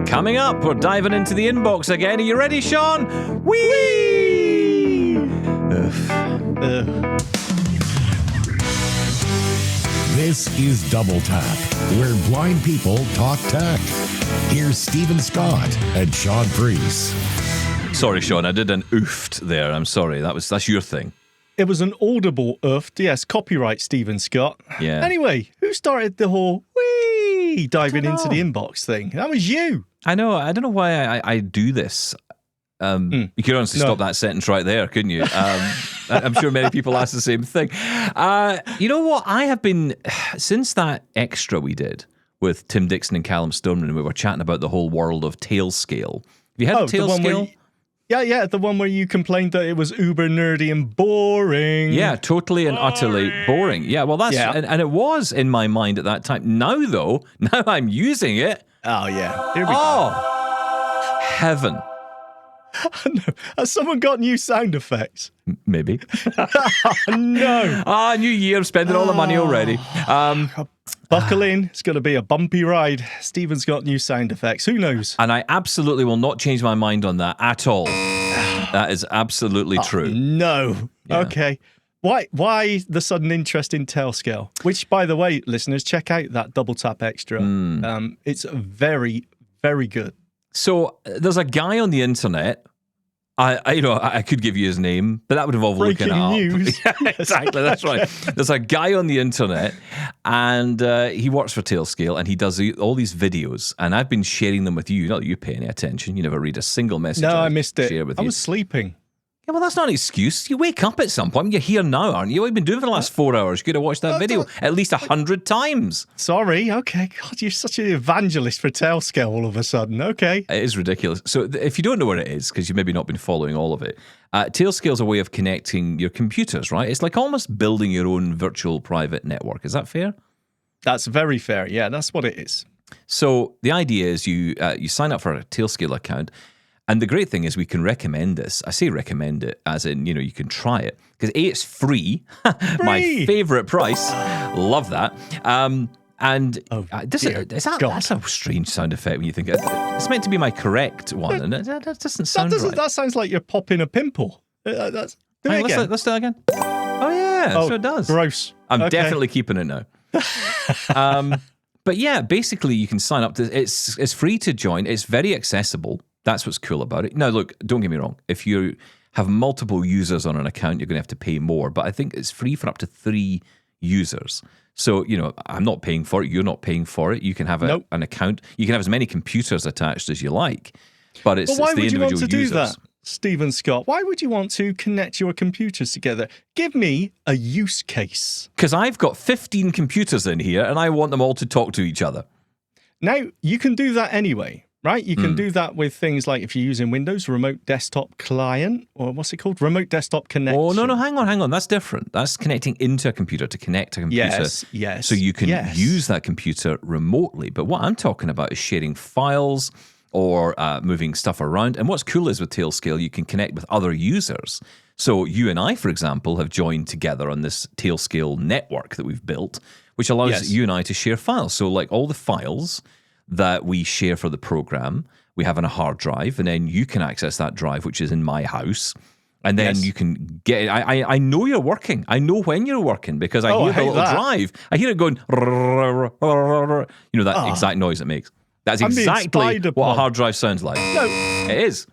Coming up, we're diving into the inbox again. Are you ready, Shaun? Whee! This is Double Tap, where blind people talk tech. Here's Stephen Scott and Shaun Preece. Sorry, Shaun, I did an oofed there. I'm sorry. That's your thing. It was an audible oofed. Yes, copyright Stephen Scott. Yeah. Anyway, who started the whole diving into the inbox thing? That was you. I know. I don't know why I do this. You could honestly stop that sentence right there, couldn't you? I'm sure many people ask the same thing. You know what? I have been, since that extra we did with Tim Dixon and Callum Stoneman, and we were chatting about the whole world of Tailscale. Have you heard of Tailscale? Yeah, the one where you complained that it was uber nerdy and boring. Yeah, totally and utterly boring. Yeah, well, that's and it was in my mind at that time. Now, though, now I'm using it. Oh, yeah. Here we go. Heaven. No. Has someone got new sound effects? Maybe. No. New year, spending all the money already. Buckle in. It's going to be a bumpy ride. Stephen's got new sound effects. Who knows? And I absolutely will not change my mind on that at all. That is absolutely true. No. Yeah. Okay. Why the sudden interest in Tailscale? Which, by the way, listeners, check out that Double Tap Extra. It's very, very good. So there's a guy on the internet. I could give you his name, but that would involve looking it up. News. Yeah, exactly, that's right. There's a guy on the internet, and he works for Tailscale, and he does all these videos, and I've been sharing them with you. Not that you pay any attention. You never read a single message. No, I missed it. Share with I you. was sleeping. Yeah, well, that's not an excuse. You wake up at some point. You're here now, aren't you? What have you been doing for the last 4 hours? You could have watched that video at least 100 times. Sorry. Okay. God, you're such an evangelist for Tailscale all of a sudden. Okay. It is ridiculous. So if you don't know what it is, because you've maybe not been following all of it, Tailscale is a way of connecting your computers, right? It's like almost building your own virtual private network. Is that fair? That's very fair. Yeah, that's what it is. So the idea is you sign up for a Tailscale account. And the great thing is we can recommend this. I say recommend it as in, you can try it. Because A, it's free. My favourite price. Love that. That's a strange sound effect when you think it's meant to be my correct one. And that doesn't sound right. That sounds like you're popping a pimple. Let's do it again. Let's do it again. Oh, yeah. So it does. Gross. I'm definitely keeping it now. But yeah, basically you can sign up. It's free to join. It's very accessible. That's what's cool about it. Now, look, don't get me wrong. If you have multiple users on an account, you're going to have to pay more. But I think it's free for up to 3 users. So, I'm not paying for it. You're not paying for it. You can have an account. You can have as many computers attached as you like. But it's the individual users. Why would you want to do that, Stephen Scott? Why would you want to connect your computers together? Give me a use case. Because I've got 15 computers in here and I want them all to talk to each other. Now, you can do that anyway. Right? You can do that with things like if you're using Windows, Remote Desktop Client, or what's it called? Remote Desktop Connection. Oh, no, hang on. That's different. That's connecting into a computer to connect a computer. Yes. So you can use that computer remotely. But what I'm talking about is sharing files or moving stuff around. And what's cool is with Tailscale, you can connect with other users. So you and I, for example, have joined together on this Tailscale network that we've built, which allows you and I to share files. So like all the files that we share for the program, we have on a hard drive, and then you can access that drive, which is in my house, and then you can get it. I know you're working. I know when you're working because I hear the little drive. I hear it going, that exact noise it makes. That's exactly what a hard drive sounds like. No, it is.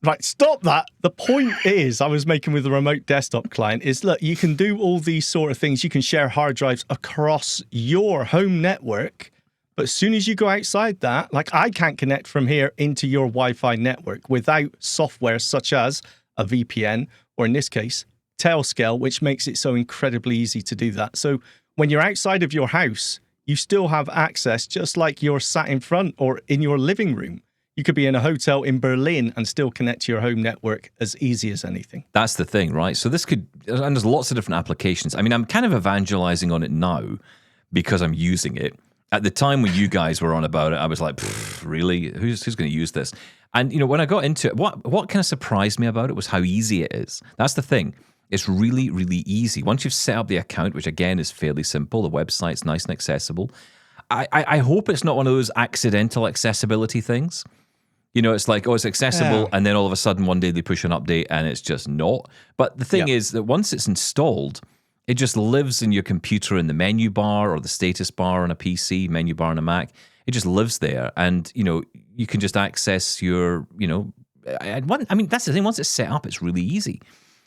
Right, stop that. The point is, I was making with the Remote Desktop Client is, look, you can do all these sort of things. You can share hard drives across your home network. But as soon as you go outside that, like I can't connect from here into your Wi-Fi network without software such as a VPN, or in this case, Tailscale, which makes it so incredibly easy to do that. So when you're outside of your house, you still have access just like you're sat in front or in your living room. You could be in a hotel in Berlin and still connect to your home network as easy as anything. That's the thing, right? So this could, and there's lots of different applications. I mean, I'm kind of evangelizing on it now because I'm using it. At the time when you guys were on about it, I was like, really? Who's going to use this? And, when I got into it, what kind of surprised me about it was how easy it is. That's the thing. It's really, really easy. Once you've set up the account, which again is fairly simple, the website's nice and accessible, I hope it's not one of those accidental accessibility things. You know, it's like, oh, it's accessible, and then all of a sudden one day they push an update and it's just not. But the thing is that once it's installed, it just lives in your computer in the menu bar or the status bar on a PC, menu bar on a Mac. It just lives there, and you know, you can just access your, you know, I mean, that's the thing. Once it's set up, it's really easy.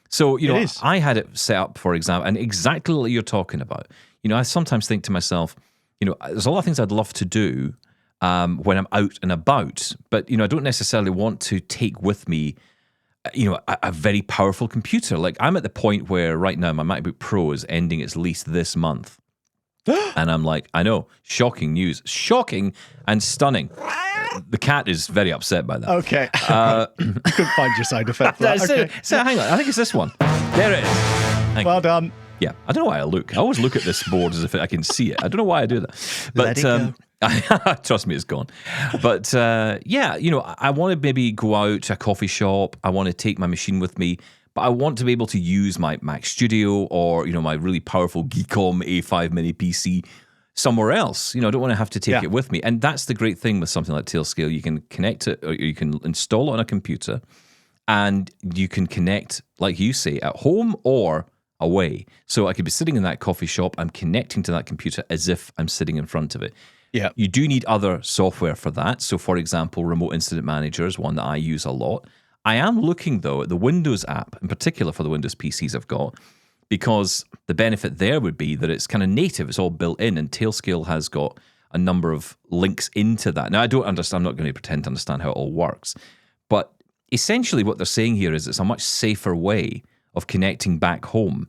So, you know, I had it set up, for example, and exactly what you're talking about. You know, I sometimes think to myself, you know, there's a lot of things I'd love to do when I'm out and about, but, you know, I don't necessarily want to take with me, you know, a very powerful computer. Like, I'm at the point where right now my MacBook Pro is ending its lease this month. And I'm like, I know, shocking news. Shocking and stunning. The cat is very upset by that. Okay. You couldn't find your sound effect for that. Okay. So hang on, I think it's this one. There it is. Well done. Yeah, I don't know why I look. I always look at this board as if I can see it. I don't know why I do that. But trust me, it's gone. But yeah, you know, I want to maybe go out to a coffee shop. I want to take my machine with me, but I want to be able to use my Mac Studio or, you know, my really powerful Geekom A5 mini PC somewhere else. You know, I don't want to have to take it with me. And that's the great thing with something like Tailscale. You can connect it, or you can install it on a computer, and you can connect, like you say, at home or away. So I could be sitting in that coffee shop, I'm connecting to that computer as if I'm sitting in front of it. Yeah. You do need other software for that. So, for example, Remote Incident Manager is one that I use a lot. I am looking, though, at the Windows app, in particular for the Windows PCs I've got, because the benefit there would be that it's kind of native. It's all built in, and Tailscale has got a number of links into that. Now, I don't understand. I'm not going to pretend to understand how it all works. But essentially what they're saying here is it's a much safer way of connecting back home.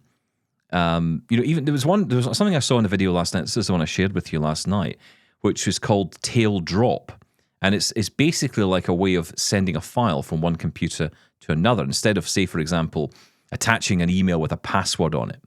You know, even there was something I saw in the video last night. This is the one I shared with you last night, which was called Tail Drop, and it's basically like a way of sending a file from one computer to another instead of, say, for example, attaching an email with a password on it.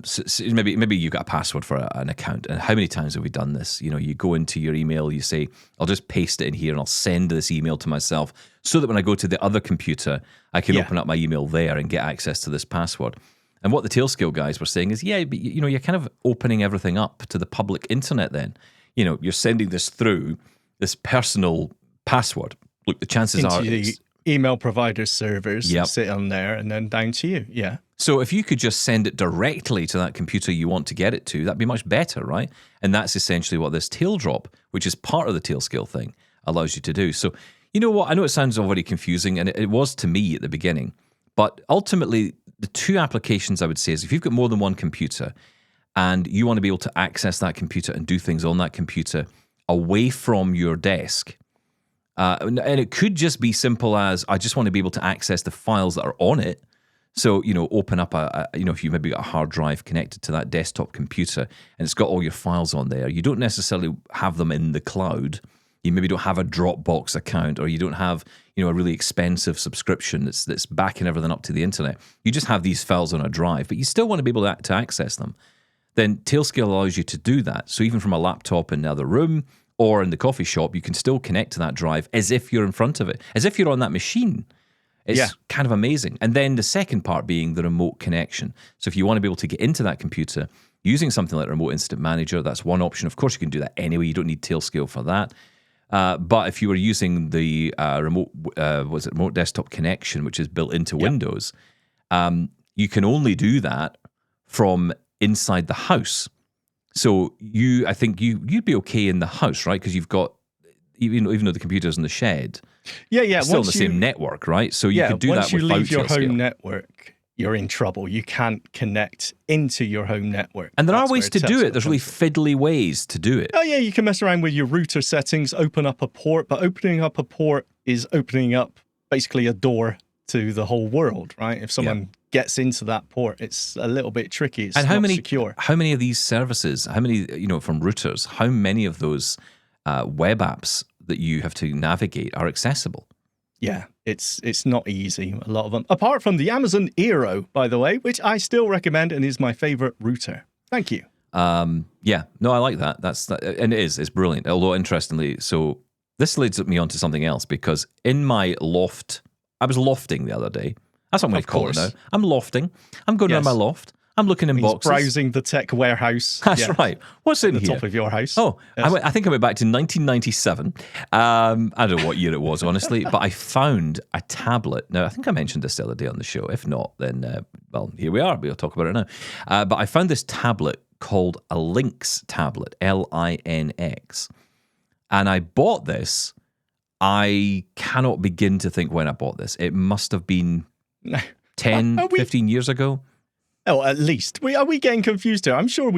So maybe you've got a password for an account, and how many times have we done this? You know, you go into your email, you say, I'll just paste it in here and I'll send this email to myself so that when I go to the other computer, I can open up my email there and get access to this password. And what the Tailscale guys were saying is, yeah, but you know, you're kind of opening everything up to the public internet then. You know, you're sending this through this personal password. Look, the chances are the email provider servers sit on there and then down to you. Yeah. So if you could just send it directly to that computer you want to get it to, that'd be much better, right? And that's essentially what this tail drop, which is part of the Tailscale thing, allows you to do. So, you know what? I know it sounds already confusing, and it was to me at the beginning. But ultimately, the two applications I would say is if you've got more than one computer and you want to be able to access that computer and do things on that computer away from your desk, and it could just be simple as I just want to be able to access the files that are on it. So, you know, open up if you maybe got a hard drive connected to that desktop computer and it's got all your files on there, you don't necessarily have them in the cloud. You maybe don't have a Dropbox account, or you don't have, you know, a really expensive subscription that's backing everything up to the internet. You just have these files on a drive, but you still want to be able to access them. Then Tailscale allows you to do that. So even from a laptop in the other room or in the coffee shop, you can still connect to that drive as if you're in front of it, as if you're on that machine. It's kind of amazing. And then the second part being the remote connection. So if you want to be able to get into that computer using something like Remote Incident Manager, that's one option. Of course, you can do that anyway. You don't need Tailscale for that. But if you were using the remote desktop connection, which is built into Windows, you can only do that from inside the house. So I think you'd be okay in the house, right? Because you've got, even though the computer's in the shed, it's still on the same network, right? So you could do that without Once you leave your Tailscale. home network, you're in trouble. You can't connect into your home network. And there are ways to do it. There's really fiddly ways to do it. Oh, yeah, you can mess around with your router settings, open up a port, but opening up a port is opening up basically a door to the whole world, right? If someone gets into that port, it's a little bit tricky. It's not secure. How many of these services, from routers, how many of those web apps that you have to navigate are accessible? Yeah, it's not easy, a lot of them. Apart from the Amazon Eero, by the way, which I still recommend and is my favorite router. Thank you. Yeah, no, I like that. And it's brilliant. Although, interestingly, so this leads me on to something else, because in my loft, I was lofting the other day. That's what I'm going to call it now. I'm lofting. I'm going around my loft. I'm looking in He's boxes. browsing the tech warehouse. That's right. What's in At the here? top of your house. Oh, Yes. I think I went back to 1997. I don't know what year it was, honestly, but I found a tablet. Now, I think I mentioned this the other day on the show. If not, then, well, here we are. We'll talk about it now. But I found this tablet called a Lynx tablet, Linx. And I bought this. I cannot begin to think when I bought this. It must have been 10, 15 years ago. Oh, at least. Are we getting confused here? I'm sure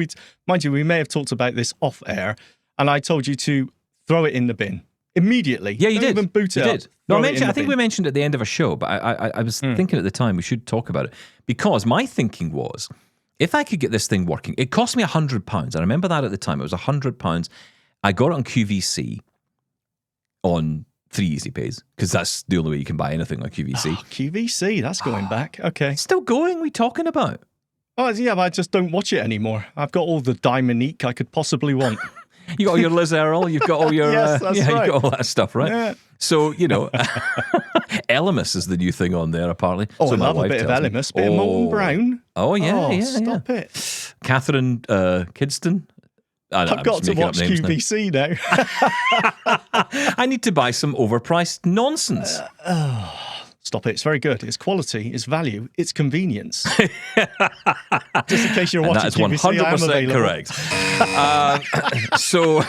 mind you, we may have talked about this off air, and I told you to throw it in the bin immediately. Yeah, you Don't did. even boot it You up. did. No, Throw it in I the think bin. we mentioned it at the end of a show, but I was thinking at the time we should talk about it because my thinking was if I could get this thing working, it cost me £100. I remember that at the time. It was £100. I got it on QVC on 3 Easy Pays because that's the only way you can buy anything on QVC. Oh, QVC, that's going back. Okay. It's still going. We talking about? Oh, yeah, but I just don't watch it anymore. I've got all the Diamonique I could possibly want. You got all your Liz Earle. You've got all your Yes, that's yeah. right. You got all that stuff, right? Yeah. So Elemis is the new thing on there, apparently. Oh, so I my love a wife bit of tells me. Elemis, bit of Molten Brown. Oh yeah, Oh, yeah, stop yeah. it. Catherine Kidston. I've got to watch QVC now. I need to buy some overpriced nonsense. Stop it. It's very good. It's quality. It's value. It's convenience. Just in case you're watching That is QVC, I am 100% available. correct. So,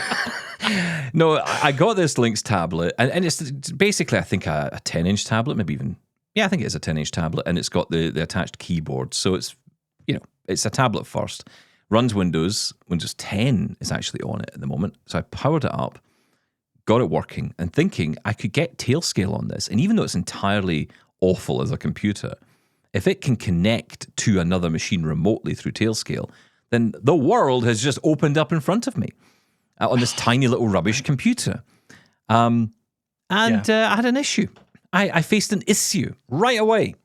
no, I got this Lynx tablet, and it's basically, I think, a 10-inch tablet, maybe even, I think it is a 10-inch tablet, and it's got the attached keyboard. So it's, it's a tablet first. Runs Windows 10 is actually on it at the moment. So I powered it up, got it working, and thinking I could get Tailscale on this. And even though it's entirely awful as a computer, if it can connect to another machine remotely through Tailscale, then the world has just opened up in front of me on this tiny little rubbish computer. I had an issue. I faced an issue right away.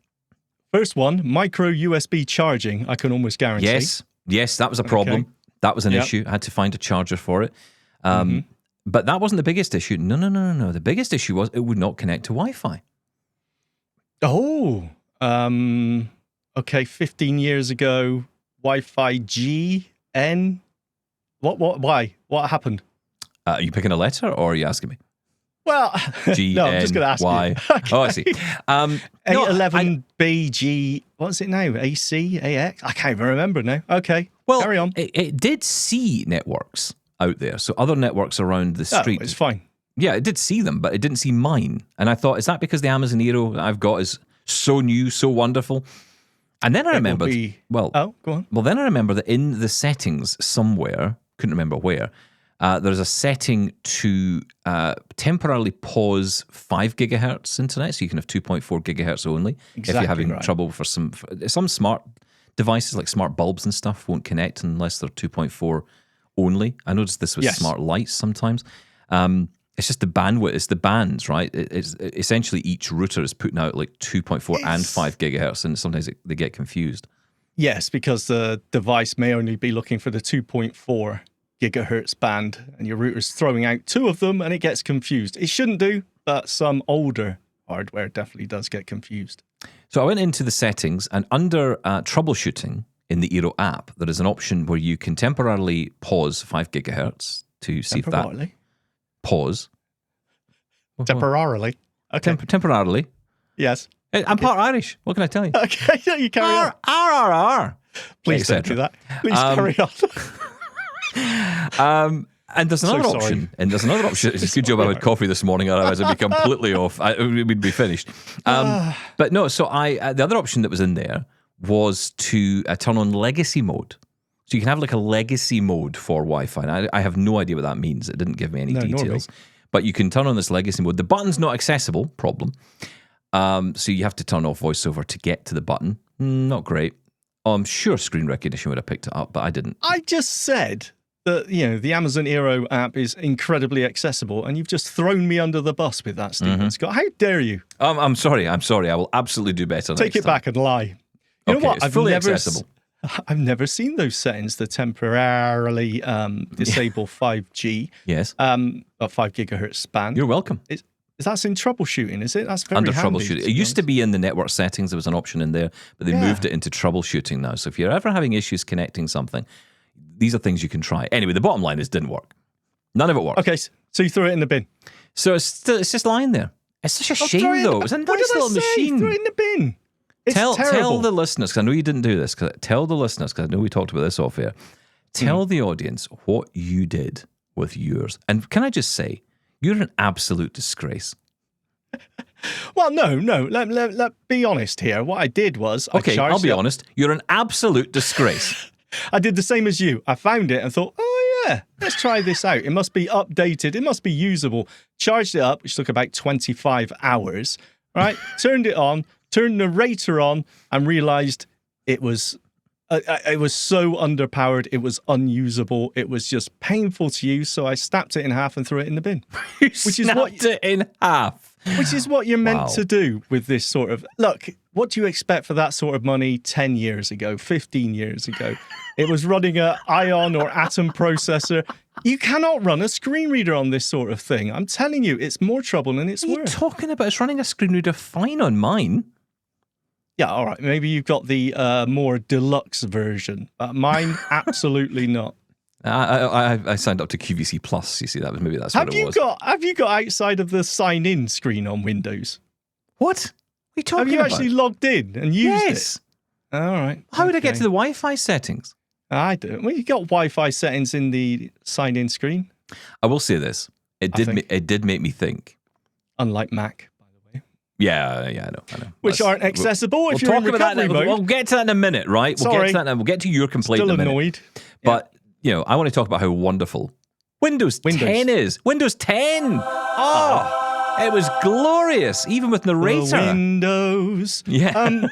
First one, micro USB charging, I can almost guarantee. Yes, that was a problem. Okay. That was an Yep. issue. I had to find a charger for it. But that wasn't the biggest issue. No. The biggest issue was it would not connect to Wi-Fi. Oh, okay. 15 years ago, Wi-Fi G, N. Why? What happened? Are you picking a letter or are you asking me? Well, G, no, I'm N, just going to ask Y. you. Okay. Oh, I see. 811BG, what's it now? AC, AX? I can't even remember now. Okay, Well, carry on. It did see networks out there, so other networks around the Oh, street. it's fine. Yeah, it did see them, but it didn't see mine. And I thought, is that because the Amazon Eero that I've got is so new, so wonderful? And then I remembered, Oh, go on. Well, then I remember that in the settings somewhere, couldn't remember where, there's a setting to temporarily pause 5 gigahertz internet, so you can have 2.4 gigahertz only. If you're having trouble for some smart devices like smart bulbs and stuff won't connect unless they're 2.4 only. I noticed this with smart lights sometimes. It's just the bandwidth, it's the bands, right? It's essentially each router is putting out like 2.4 and 5 gigahertz, and sometimes they get confused. Yes, because the device may only be looking for the 2.4 gigahertz band, and your router's throwing out 2 of them, and it gets confused. It shouldn't do, but some older hardware definitely does get confused. So I went into the settings, and under troubleshooting in the Eero app, there is an option where you can temporarily pause 5 gigahertz to see if that pause. Temporarily. Okay. Temporarily. Yes. I'm part Irish. What can I tell you? Okay, you carry on. Please don't do that. Please carry on. And there's another So option. sorry. And there's another option. It's a good job I had coffee this morning, otherwise I'd be completely off. We'd be finished. But no, so the other option that was in there was to turn on legacy mode. So you can have like a legacy mode for Wi-Fi. And I have no idea what that means. It didn't give me any details. But you can turn on this legacy mode. The button's not accessible, problem. So you have to turn off VoiceOver to get to the button. Not great. I'm sure screen recognition would have picked it up, but I didn't. I just said that, the Amazon Eero app is incredibly accessible, and you've just thrown me under the bus with that, Stephen Scott. How dare you? I'm sorry. I will absolutely do better Take next it time. back and lie. You know what? It's fully accessible. I've never seen those settings to temporarily disable 5G. Yes. A 5 gigahertz span. You're welcome. Is That's in troubleshooting, is it? That's very Under handy, troubleshooting. to It be used to honest. be in the network settings. There was an option in there, but they moved it into troubleshooting now. So if you're ever having issues connecting something, these are things you can try. Anyway, the bottom line is it didn't work. None of it worked. Okay, so you threw it in the bin. So it's just lying there. It's such a shame, though. It's a What nice did I little say? machine. Throw it in the bin. It's Tell terrible. the listeners, because I know you didn't do this, tell the listeners, because I know we talked about this off air, tell the audience what you did with yours. And can I just say, you're an absolute disgrace. Well, no. Let be honest here. What I did was, Okay, I'll be honest. honest. You're an absolute disgrace. I did the same as you. I found it and thought, oh yeah, let's try this out. It must be updated. It must be usable. Charged it up, which took about 25 hours, right? Turned it on, turned the narrator on, and realized it was so underpowered. It was unusable. It was just painful to use. So I snapped it in half and threw it in the bin. Which is it in half. Which is what you're meant Wow. to do with this sort of... Look, what do you expect for that sort of money 10 years ago, 15 years ago? It was running an Ion or Atom processor. You cannot run a screen reader on this sort of thing. I'm telling you, it's more trouble than it's What are you worth. talking about? It's running a screen reader fine on mine. Yeah, all right. Maybe you've got the more deluxe version. Mine, absolutely not. I signed up to QVC Plus. You see, that's what it was. Have you got outside of the sign-in screen on Windows? What? What are you talking Have you about? actually logged in and used Yes. it? All right. How would I get okay. to the Wi-Fi settings? I do. Well, you got Wi-Fi settings in the sign-in screen, I will say this. It did make me think. unlike Mac, by the way, Yeah, I know. which aren't accessible if you're in recovery mode. We'll get to that in a minute, right? We'll get Sorry. to that. We'll get to your complaint Still in a minute. annoyed. But I want to talk about how wonderful Windows 10 is. Windows 10. Oh, it was glorious, even with narrator. Windows. Yeah.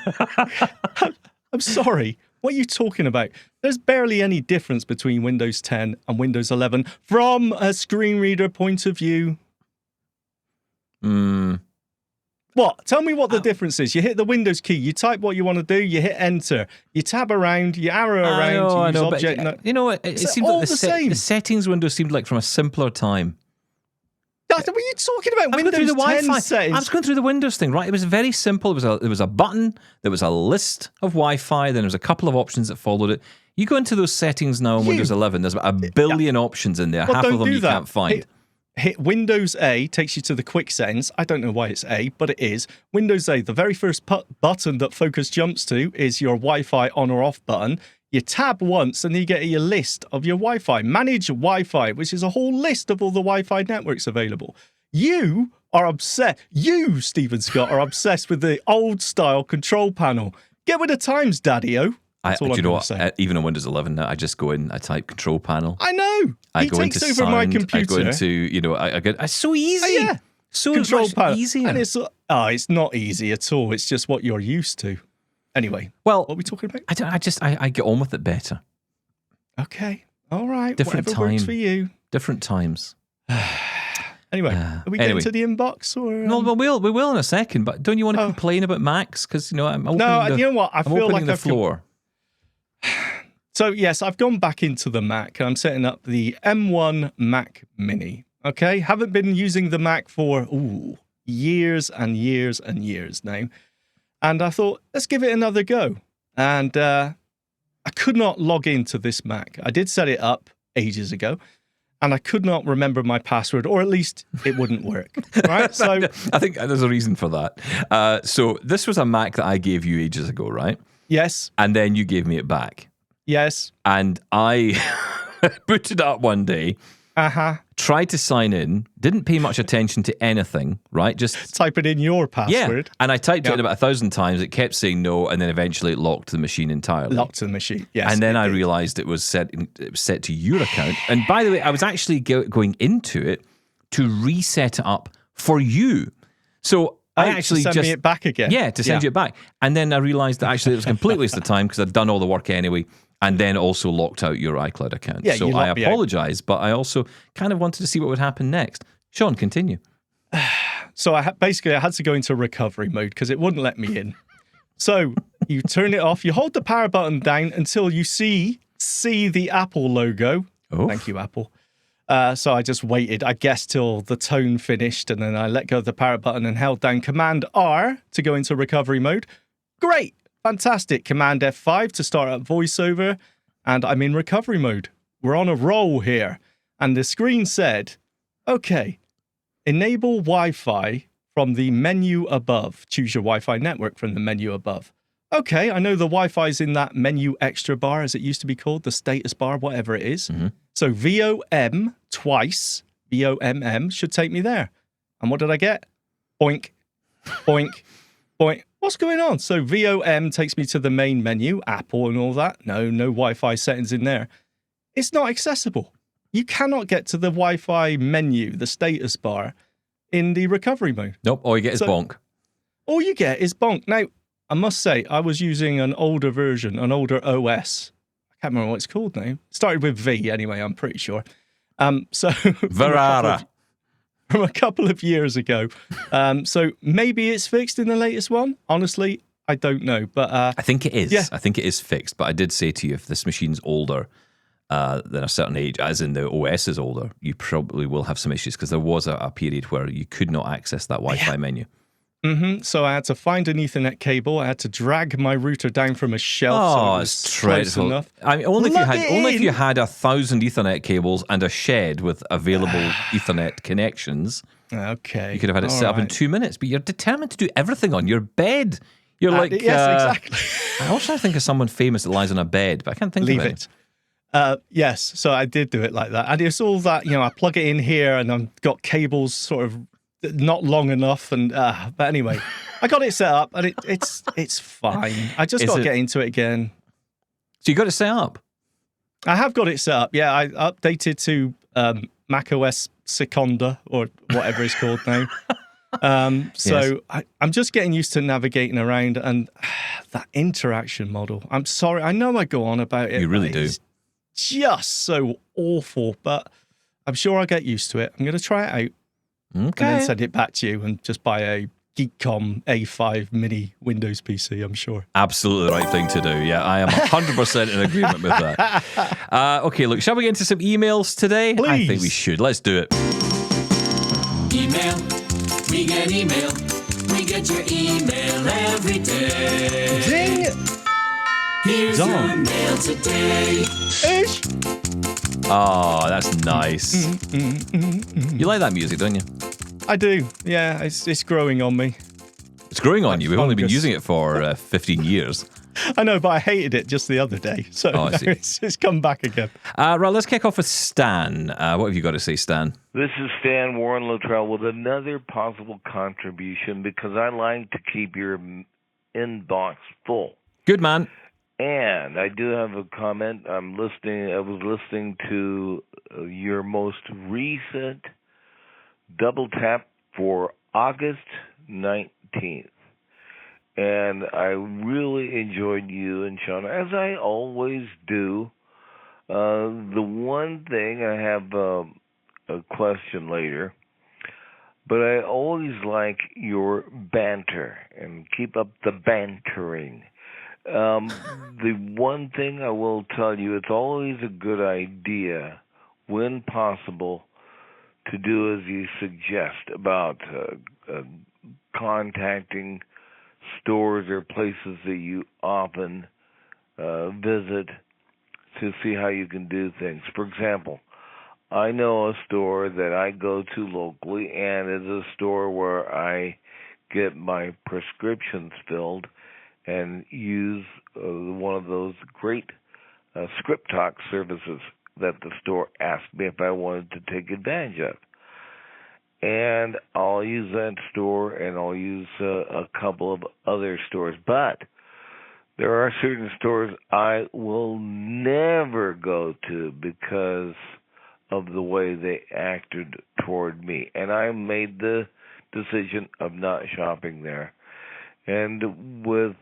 I'm sorry. What are you talking about? There's barely any difference between Windows 10 and Windows 11 from a screen reader point of view. What? Tell me what the difference is. You hit the Windows key, you type what you want to do, you hit enter, you tab around, you arrow around, you use object. But, you know what? It It's seemed all like the same. the settings window seemed like from a simpler time. What are you talking about? I was going through Windows the 10 Wi-Fi. settings. I was going through the Windows thing, right? It was very simple. There was a button. There was a list of Wi-Fi. Then there was a couple of options that followed it. You go into those settings now in Windows 11. There's about a billion options in there. Well, Half don't of them do you that. can't find. Hit Windows A, takes you to the quick settings. I don't know why it's A, but it is. Windows A, the very first button that Focus jumps to is your Wi-Fi on or off button. You tab once and you get your list of your Wi-Fi. Manage Wi-Fi, which is a whole list of all the Wi-Fi networks available. You are obsessed. You, Stephen Scott, are obsessed with the old style control panel. Get with the times, Daddy-o. That's all Do I'm you know gonna what? say. Even on Windows 11 now, I just go in, I type control panel. I know. I He go takes into over my sound, computer. I go into, I get, it's so easy. Yeah. So Control much panel. easier. And it's not easy at all. It's just what you're used to. Anyway, well, what are we talking about? I get on with it better. Okay. All right. Different Whatever works time. for you. Different times. Anyway, are we getting to the inbox or? No, but we will in a second. But don't you want to complain about Macs? Because I'm opening No, you know what? I I'm feel opening like the I've floor. So yes, I've gone back into the Mac and I'm setting up the M1 Mac Mini. Okay, haven't been using the Mac for years and years and years now, and I thought let's give it another go. And I could not log into this Mac. I did set it up ages ago, and I could not remember my password, or at least it wouldn't work. Right? So I think there's a reason for that. So this was a Mac that I gave you ages ago, right? yes, And then you gave me it back. yes, And I booted up one day, tried to sign in, didn't pay much attention to anything, right? Just type it in your password. Yeah, and I typed it in about 1,000 times. It kept saying no, and then eventually it locked the machine entirely. Locked to the machine. Yes, and then it I did. realized it was set to your account. And by the way, I was actually going into it to reset it up for you. So I actually to send me it back again. Yeah, to send you it back. And then I realized that actually it was a complete waste of time because I'd done all the work anyway. And then also locked out your iCloud account. Yeah, so you I locked me out. apologize, but I also kind of wanted to see what would happen next. Sean, continue. So I basically had to go into recovery mode because it wouldn't let me in. So you turn it off, you hold the power button down until you see the Apple logo. Oh. Thank you, Apple. So I just waited, I guess, till the tone finished, and then I let go of the power button and held down Command R to go into recovery mode. Great, fantastic. Command F5 to start up VoiceOver, and I'm in recovery mode. We're on a roll here. And the screen said, okay, enable Wi-Fi from the menu above. Choose your Wi-Fi network from the menu above. Okay, I know the Wi-Fi's in that menu extra bar, as it used to be called, the status bar, whatever it is. Mm-hmm. So VOM twice, VOMM, should take me there. And what did I get? Boink, boink, boink. What's going on? So VOM takes me to the main menu, Apple and all that. No Wi-Fi settings in there. It's not accessible. You cannot get to the Wi-Fi menu, the status bar, in the recovery mode. Nope, all you get is bonk. All you get is bonk. Now, I must say, I was using an older version, an older OS. I can't remember what it's called now. It started with V anyway, I'm pretty sure. So Verara. From a couple of years ago. So maybe it's fixed in the latest one. Honestly, I don't know. But I think it is. Yeah. I think it is fixed. But I did say to you, if this machine's older than a certain age, as in the OS is older, you probably will have some issues, because there was a period where you could not access that Wi-Fi menu. Mm-hmm. So I had to find an Ethernet cable. I had to drag my router down from a shelf. So it was it's close dreadful. enough. I mean, only if you had 1,000 Ethernet cables and a shed with available Ethernet connections. Okay. You could have had it All set up in right. 2 minutes, but you're determined to do everything on your bed. You're like, yes, exactly. I was trying to think of someone famous that lies on a bed, but I can't think Leave of it. Yes, so I did do it like that. And it's all that, I plug it in here and I've got cables sort of not long enough. And but anyway, I got it set up and it's fine. I just got to get into it again. So you got it set up? I have got it set up. Yeah, I updated to macOS Seconda or whatever it's called now. So yes. I'm just getting used to navigating around and that interaction model. I'm sorry, I know I go on about it. You really do. It's just so awful, but I'm sure I'll get used to it. I'm going to try it out and then send it back to you and just buy a Geekcom A5 mini Windows PC, I'm sure. Absolutely the right thing to do. Yeah, I am 100% in agreement with that. Okay, look, shall we get into some emails today? Please. I think we should. Let's do it. Email. We get email. We get your email every day. Ding! Here's your mail today. Ish. Oh, that's nice. You like that music, don't you? I do. Yeah, it's growing on me. It's growing on you. We've only been fungus. using it for 15 years. I know, but I hated it just the other day. So I see. it's come back again. Right, let's kick off with Stan. What have you got to say, Stan? This is Stan Warren Luttrell with another possible contribution, because I like to keep your inbox full. Good man. And I do have a comment. I was listening to your most recent double tap for August 19th. And I really enjoyed you and Shaun, as I always do. The one thing, I have a question later, but I always like your banter, and keep up the bantering. The one thing I will tell you, it's always a good idea, when possible, to do as you suggest about contacting stores or places that you often visit to see how you can do things. For example, I know a store that I go to locally, and it's a store where I get my prescriptions filled and use one of those great script talk services that the store asked me if I wanted to take advantage of. And I'll use that store, and I'll use a couple of other stores. But there are certain stores I will never go to because of the way they acted toward me. And I made the decision of not shopping there. And with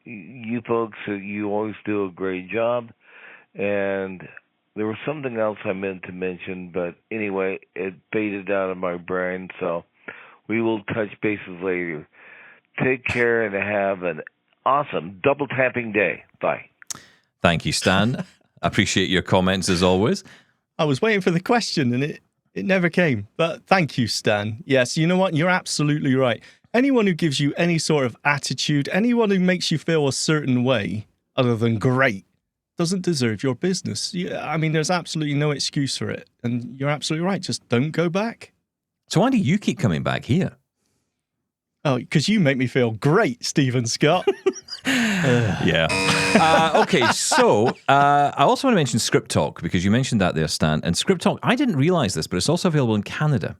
you folks, you always do a great job. And there was something else I meant to mention, but anyway, it faded out of my brain, so we will touch bases later. Take care and have an awesome double tapping day. Bye. Thank you, Stan. Appreciate your comments as always. I was waiting for the question and it never came. But thank you, Stan. Yes, you know what? You're absolutely right. Anyone who gives you any sort of attitude, anyone who makes you feel a certain way, other than great, doesn't deserve your business. I mean, there's absolutely no excuse for it. And you're absolutely right. Just don't go back. So why do you keep coming back here? Oh, because you make me feel great, Stephen Scott. Yeah. Okay, so I also want to mention Script Talk, because you mentioned that there, Stan. And Script Talk, I didn't realize this, but it's also available in Canada.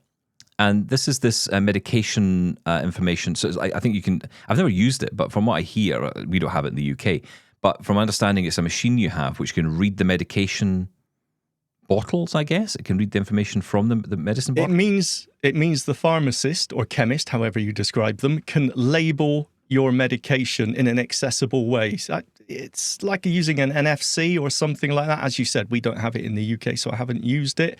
And this is this medication information. So I think you can, I've never used it, but from what I hear, we don't have it in the UK. But from my understanding, it's a machine you have which can read the medication bottles, I guess. It can read the information from the medicine bottle. It means the pharmacist or chemist, however you describe them, can label your medication in an accessible way. So it's like using an NFC or something like that. As you said, we don't have it in the UK, so I haven't used it.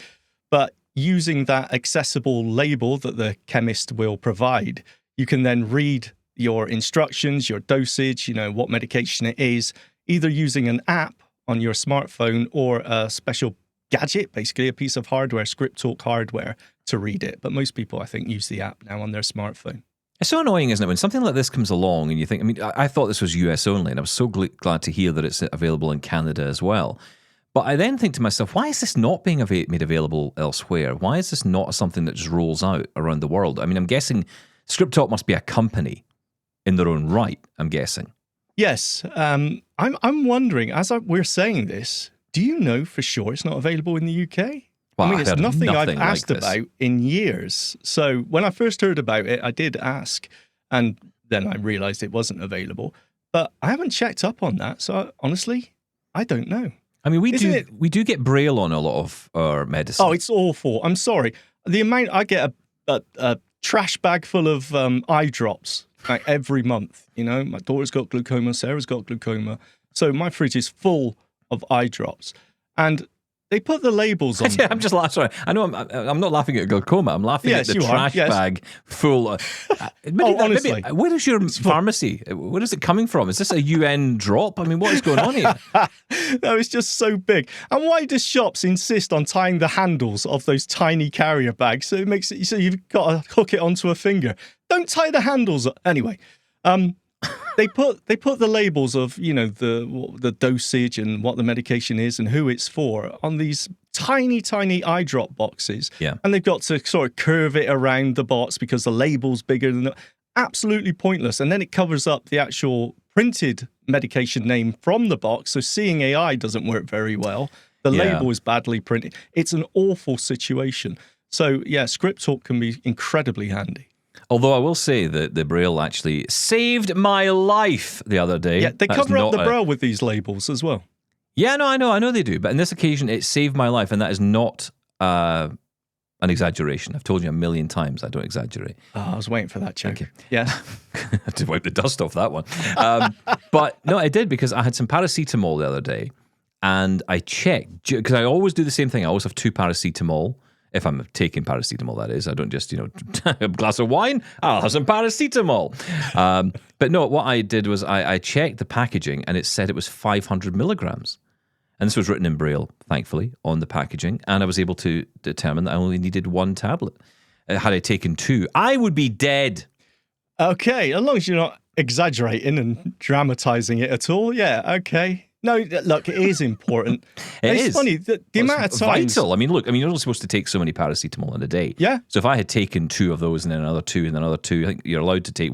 But using that accessible label that the chemist will provide, you can then read your instructions, your dosage, what medication it is, either using an app on your smartphone or a special gadget, basically a piece of hardware, Script Talk hardware, to read it. But most people, I think, use the app now on their smartphone. It's so annoying, isn't it, when something like this comes along and you think, I mean, I thought this was US only, and I was so glad to hear that it's available in Canada as well. But I then think to myself, why is this not being made available elsewhere? Why is this not something that just rolls out around the world? I mean, I'm guessing Script Talk must be a company in their own right, I'm guessing. Yes. I'm wondering, as we're saying this, do you know for sure it's not available in the UK? Well, I mean, it's nothing I've like asked this. about in years. So when I first heard about it, I did ask, and then I realized it wasn't available. But I haven't checked up on that. So honestly, I don't know. I mean, we do get Braille on a lot of our medicine. Oh, it's awful. I'm sorry. The amount I get a trash bag full of eye drops like every month. My daughter's got glaucoma, Sarah's got glaucoma. So my fridge is full of eye drops. And they put the labels on. I'm just laughing. Sorry, I know I'm not laughing at glaucoma. I'm laughing at the trash bag full. Honestly, where is your pharmacy? Where is it coming from? Is this a UN drop? I mean, what is going on here? No, it's just so big. And why do shops insist on tying the handles of those tiny carrier bags? So it makes it so you've got to hook it onto a finger. Don't tie the handles up. Anyway, they put the labels of the dosage and what the medication is and who it's for on these tiny eye drop boxes. Yeah. And they've got to sort of curve it around the box because the label's bigger than absolutely pointless. And then it covers up the actual printed medication name from the box. So seeing AI doesn't work very well. The label is badly printed. It's an awful situation. So yeah, Script Talk can be incredibly handy. Although I will say that the Braille actually saved my life the other day. Yeah, they cover up the Braille with these labels as well. Yeah, no, I know they do. But in this occasion, it saved my life, and that is not an exaggeration. I've told you a million times I don't exaggerate. Oh, I was waiting for that joke. Okay. Yeah. I had to wipe the dust off that one. But no, I did, because I had some paracetamol the other day, and I checked, because I always do the same thing. I always have 2 paracetamol. If I'm taking paracetamol, that is. I don't just, a glass of wine, I'll have some paracetamol. But no, what I did was I checked the packaging, and it said it was 500 milligrams. And this was written in Braille, thankfully, on the packaging. And I was able to determine that I only needed 1 tablet. Had I taken 2, I would be dead. Okay, as long as you're not exaggerating and dramatizing it at all. Yeah, okay. No, look, it is important. It's funny, the amount of times... vital. I mean, look, you're only supposed to take so many paracetamol in a day. Yeah. So if I had taken 2 of those and then another 2 and then another 2, I think you're allowed to take,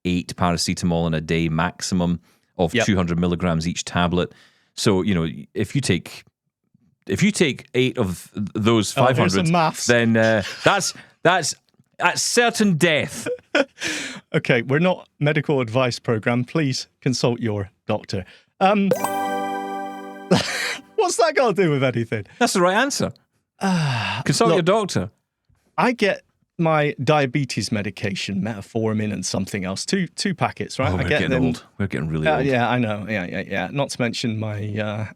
8 paracetamol in a day maximum of 200 milligrams each tablet. So, if you take 8 of those 500, then that's certain death. Okay, we're not medical advice program. Please consult your doctor. What's that got to do with anything? That's the right answer. Consult your doctor. I get my diabetes medication, metformin and something else. Two packets, right? Oh, we're getting old. We're getting really old. Yeah, I know. Yeah. Not to mention my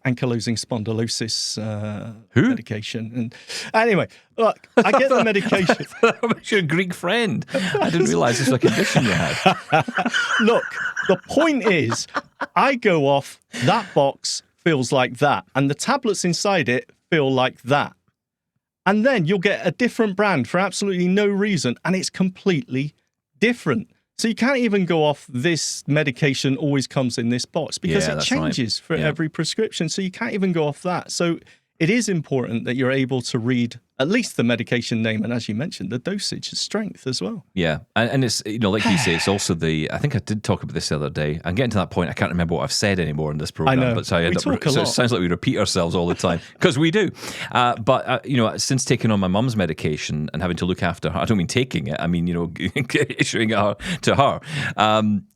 ankylosing spondylosis medication. And anyway, look, I get the medication. That makes you a Greek friend. I didn't realise this was a condition you had. Look, the point is, I go off, that box feels like that, and the tablets inside it feel like that. And then you'll get a different brand for absolutely no reason, and it's completely different. So you can't even go off this medication always comes in this box because it changes for every prescription. So you can't even go off that. So it is important that you're able to read at least the medication name and, as you mentioned, the dosage and strength as well. Yeah, and it's, like you say, it's also I think I did talk about this the other day. I'm getting to that point, I can't remember what I've said anymore in this program. I know. But so I end We up, talk a so lot. it sounds like we repeat ourselves all the time, because we do. But since taking on my mum's medication and having to look after her, I don't mean taking it, I mean, issuing it to her,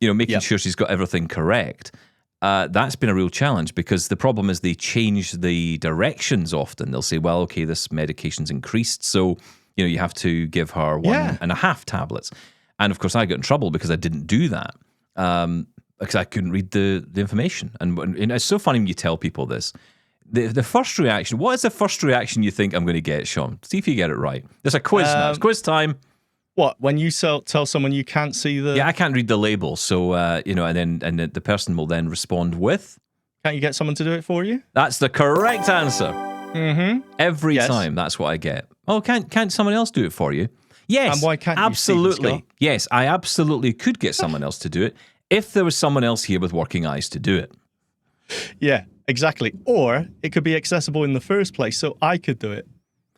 making sure she's got everything correct. That's been a real challenge, because the problem is they change the directions often. They'll say, well, okay, this medication's increased, so you have to give her 1.5 tablets. And of course, I got in trouble because I didn't do that, because I couldn't read the information. And it's so funny when you tell people this. The first reaction, what is the first reaction you think I'm going to get, Shaun? See if you get it right. There's a quiz now. It's quiz time. What, when you tell someone you can't see the... Yeah, I can't read the label, so, and then the person will then respond with... Can't you get someone to do it for you? That's the correct answer. Mm-hmm. Every time, that's what I get. Oh, can't someone else do it for you? Yes, and why can't absolutely. You, yes, I absolutely could get someone else to do it if there was someone else here with working eyes to do it. Yeah, exactly. Or it could be accessible in the first place, so I could do it.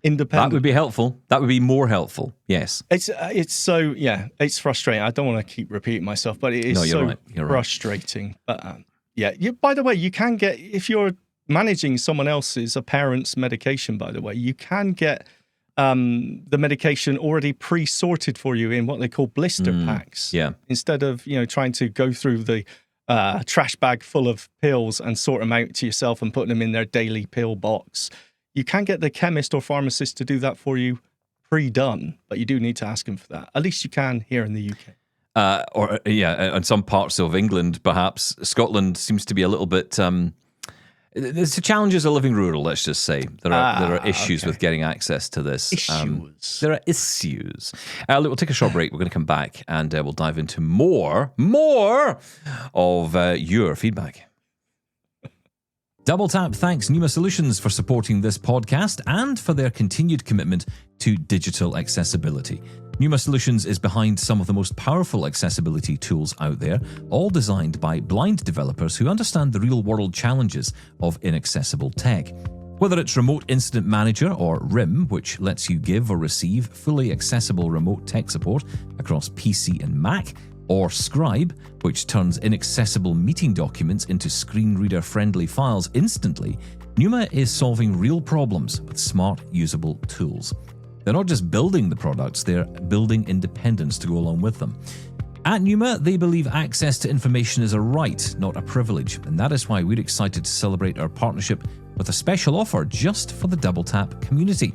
Independent. That would be helpful. That would be more helpful. Yes. It's frustrating. I don't want to keep repeating myself, but it is frustrating. Right. But by the way, you can get, if you're managing someone else's, a parent's medication, by the way, you can get the medication already pre-sorted for you in what they call blister packs. Yeah. Instead of trying to go through the trash bag full of pills and sort them out to yourself and put them in their daily pill box. You can get the chemist or pharmacist to do that for you pre-done, but you do need to ask them for that. At least you can here in the UK. In some parts of England, perhaps. Scotland seems to be a little bit... there's the challenges of living rural, let's just say. There are issues with getting access to this. There are issues. Look, we'll take a short break. We're going to come back and we'll dive into more of your feedback. Double Tap thanks Numa Solutions for supporting this podcast and for their continued commitment to digital accessibility. Numa Solutions is behind some of the most powerful accessibility tools out there, all designed by blind developers who understand the real-world challenges of inaccessible tech. Whether it's Remote Incident Manager or RIM, which lets you give or receive fully accessible remote tech support across PC and Mac, or Scribe, which turns inaccessible meeting documents into screen reader-friendly files instantly, Numa is solving real problems with smart, usable tools. They're not just building the products, they're building independence to go along with them. At Numa, they believe access to information is a right, not a privilege, and that is why we're excited to celebrate our partnership with a special offer just for the Double Tap community.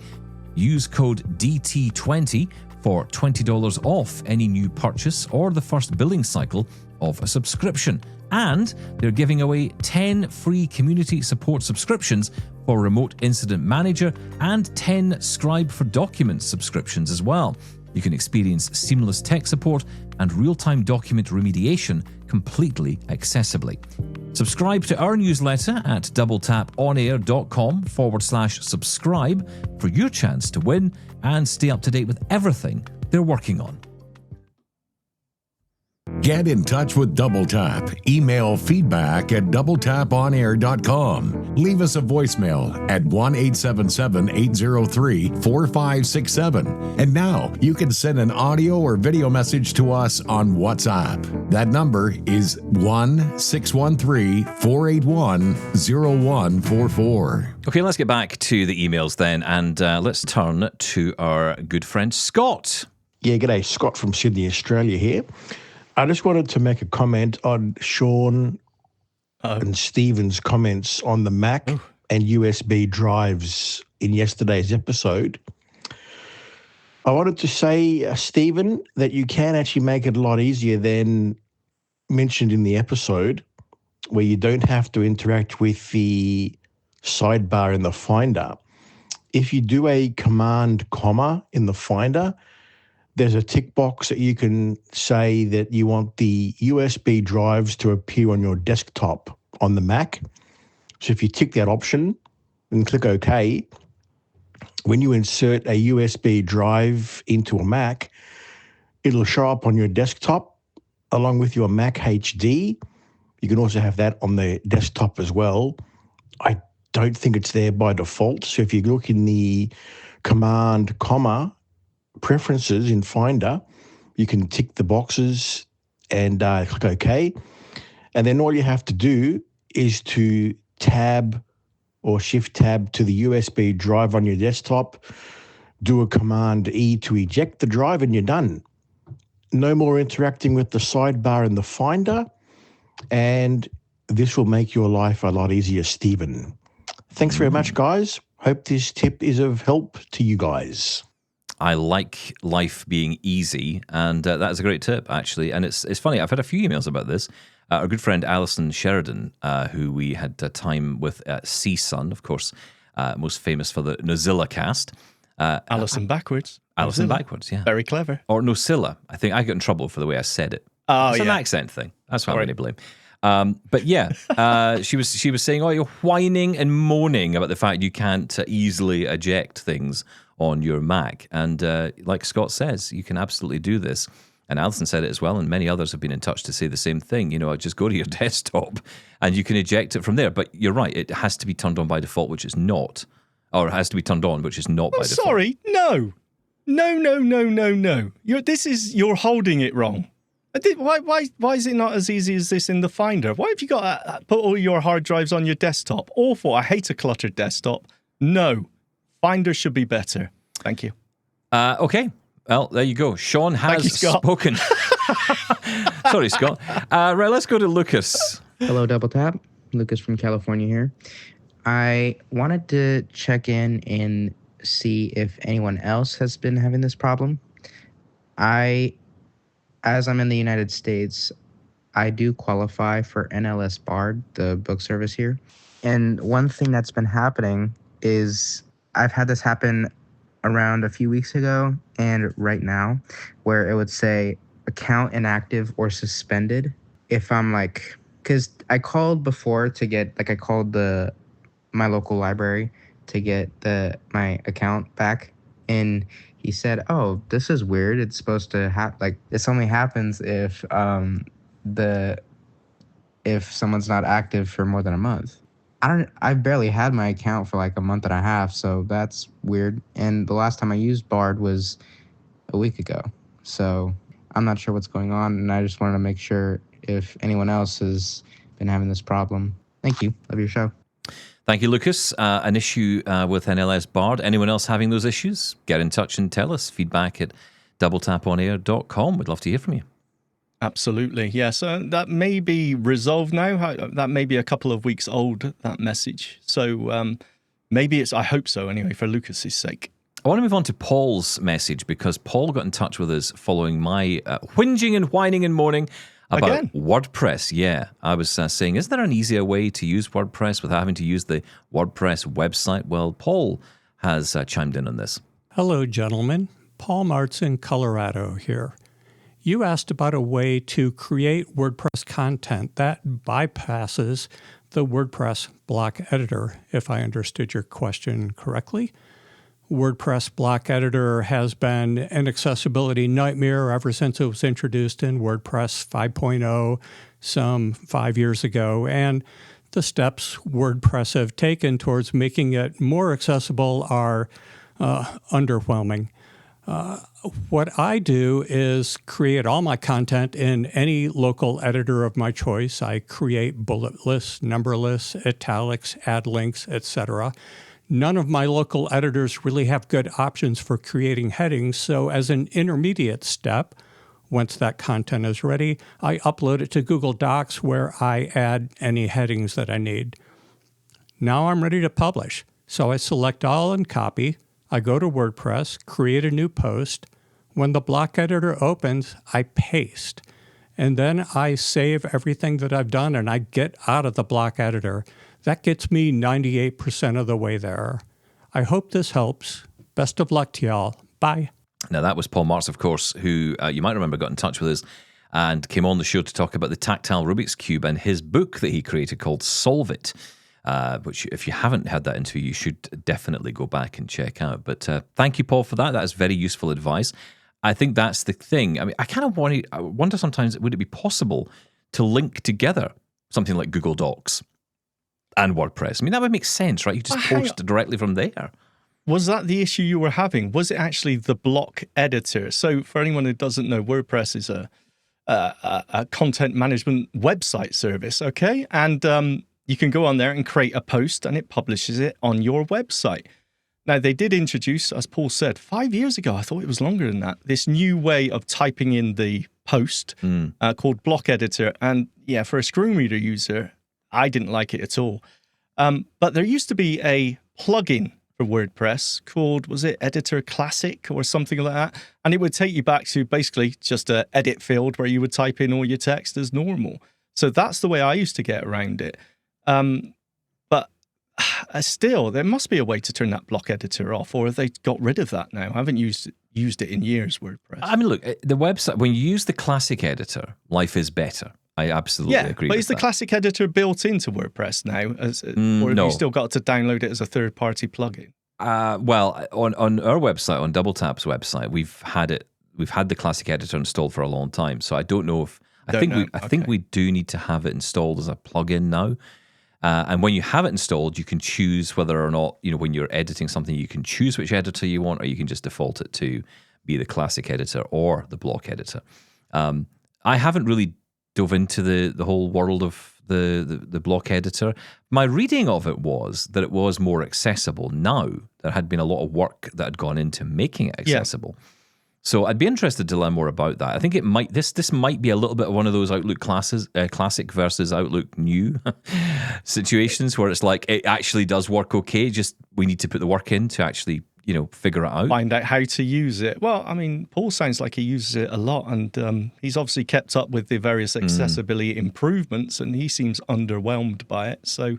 Use code DT20 for $20 off any new purchase or the first billing cycle of a subscription. And they're giving away 10 free community support subscriptions for Remote Incident Manager and 10 Scribe for Documents subscriptions as well. You can experience seamless tech support and real-time document remediation completely accessibly. Subscribe to our newsletter at doubletaponair.com/subscribe for your chance to win and stay up to date with everything they're working on. Get in touch with Double Tap. Email feedback@doubletaponair.com. Leave us a voicemail at 1-877-803-4567. And now you can send an audio or video message to us on WhatsApp. That number is 1-613-481-0144. Okay, let's get back to the emails then, and let's turn to our good friend Scott. Yeah, g'day, Scott from Sydney, Australia here. I just wanted to make a comment on Shaun and Stephen's comments on the Mac and USB drives in yesterday's episode. I wanted to say, Stephen, that you can actually make it a lot easier than mentioned in the episode, where you don't have to interact with the sidebar in the Finder. If you do a command comma in the Finder, there's a tick box that you can say that you want the USB drives to appear on your desktop on the Mac. So if you tick that option and click OK, when you insert a USB drive into a Mac, it'll show up on your desktop along with your Mac HD. You can also have that on the desktop as well. I don't think it's there by default. So if you look in the Command, preferences in Finder, you can tick the boxes and click OK. And then all you have to do is to tab or shift tab to the USB drive on your desktop, do a Command E to eject the drive, and you're done. No more interacting with the sidebar in the Finder, and this will make your life a lot easier, Stephen. Thanks very much, guys. Hope this tip is of help to you guys. I like life being easy, and that is a great tip, actually. And it's funny, I've had a few emails about this. Our good friend Alison Sheridan, who we had time with at CSUN, of course, most famous for the Nozilla cast. Alison backwards. Alison backwards, yeah. Very clever. Or Nocilla. I think I got in trouble for the way I said it. Oh, it's an accent thing. That's what I'm going to blame. But yeah, she was saying, oh, you're whining and moaning about the fact you can't easily eject things on your Mac. And like Scott says, you can absolutely do this. And Alison said it as well, and many others have been in touch to say the same thing. You know, just go to your desktop and you can eject it from there. But you're right, it has to be turned on by default, which is not. Or it has to be turned on, which is not by default. Sorry, no. You're holding it wrong. Why is it not as easy as this in the Finder? Why have you got to put all your hard drives on your desktop? Awful. I hate a cluttered desktop. No. Finder should be better. Thank you. Okay. Well, there you go. Shaun has spoken. Sorry, Scott. Right, let's go to Lucas. Hello, Double Tap. Lucas from California here. I wanted to check in and see if anyone else has been having this problem. As I'm in the United States, I do qualify for NLS Bard, the book service here. And one thing that's been happening is I've had this happen around a few weeks ago and right now, where it would say account inactive or suspended. If I'm like, because I called before to get, I called my local library to get my account back, and he said, "Oh, this is weird. It's supposed to this only happens if someone's not active for more than a month." I've barely had my account for a month and a half, so that's weird. And the last time I used Bard was a week ago. So I'm not sure what's going on, and I just wanted to make sure if anyone else has been having this problem. Thank you. Love your show. Thank you, Lucas. An issue with NLS Bard. Anyone else having those issues? Get in touch and tell us. Feedback at doubletaponair.com. We'd love to hear from you. Absolutely. Yeah, so that may be resolved now. That may be a couple of weeks old, that message. So maybe I hope so anyway, for Lucas's sake. I want to move on to Paul's message because Paul got in touch with us following my whinging and whining and moaning about Again? WordPress. Yeah, I was saying, is there an easier way to use WordPress without having to use the WordPress website? Well, Paul has chimed in on this. Hello, gentlemen. Paul Martz in Colorado here. You asked about a way to create WordPress content that bypasses the WordPress block editor, if I understood your question correctly. WordPress block editor has been an accessibility nightmare ever since it was introduced in WordPress 5.0 some 5 years ago, and the steps WordPress have taken towards making it more accessible are underwhelming. What I do is create all my content in any local editor of my choice. I create bullet lists, number lists, italics, add links, etc. None of my local editors really have good options for creating headings, so as an intermediate step, once that content is ready, I upload it to Google Docs where I add any headings that I need. Now I'm ready to publish, so I select all and copy. I go to WordPress, create a new post. When the block editor opens, I paste. And then I save everything that I've done and I get out of the block editor. That gets me 98% of the way there. I hope this helps. Best of luck to y'all. Bye. Now, that was Paul Martz, of course, who you might remember got in touch with us and came on the show to talk about the tactile Rubik's Cube and his book that he created called Solve It. which if you haven't had that interview, you should definitely go back and check out. But thank you, Paul, for that. That is very useful advice. I think that's the thing. I mean, I kind of wonder sometimes, would it be possible to link together something like Google Docs and WordPress? I mean, that would make sense, right? You just post directly from there. Was that the issue you were having? Was it actually the block editor? So for anyone who doesn't know, WordPress is a content management website service, okay? And you can go on there and create a post and it publishes it on your website. Now, they did introduce, as Paul said, 5 years ago, I thought it was longer than that, this new way of typing in the post called Block Editor. And yeah, for a screen reader user, I didn't like it at all. But there used to be a plugin for WordPress called, was it Editor Classic or something like that? And it would take you back to basically just an edit field where you would type in all your text as normal. So that's the way I used to get around it. But still, there must be a way to turn that block editor off, or have they got rid of that now? I haven't used it in years, WordPress. I mean, look, the website, when you use the classic editor, life is better. I absolutely agree with that. But is the classic editor built into WordPress now? Or have you still got to download it as a third-party plugin? Well, on our website, on DoubleTap's website, we've had the classic editor installed for a long time. So I don't know if I think we do need to have it installed as a plugin now. And when you have it installed, you can choose whether or not, when you're editing something, you can choose which editor you want, or you can just default it to be the classic editor or the block editor. I haven't really dove into the whole world of the block editor. My reading of it was that it was more accessible now. There had been a lot of work that had gone into making it accessible. Yeah. So I'd be interested to learn more about that. I think it might this might be a little bit of one of those Outlook classic versus Outlook new situations where it's like it actually does work okay. Just we need to put the work in to actually figure it out. Find out how to use it. Well, I mean, Paul sounds like he uses it a lot, and he's obviously kept up with the various accessibility improvements, and he seems underwhelmed by it. So,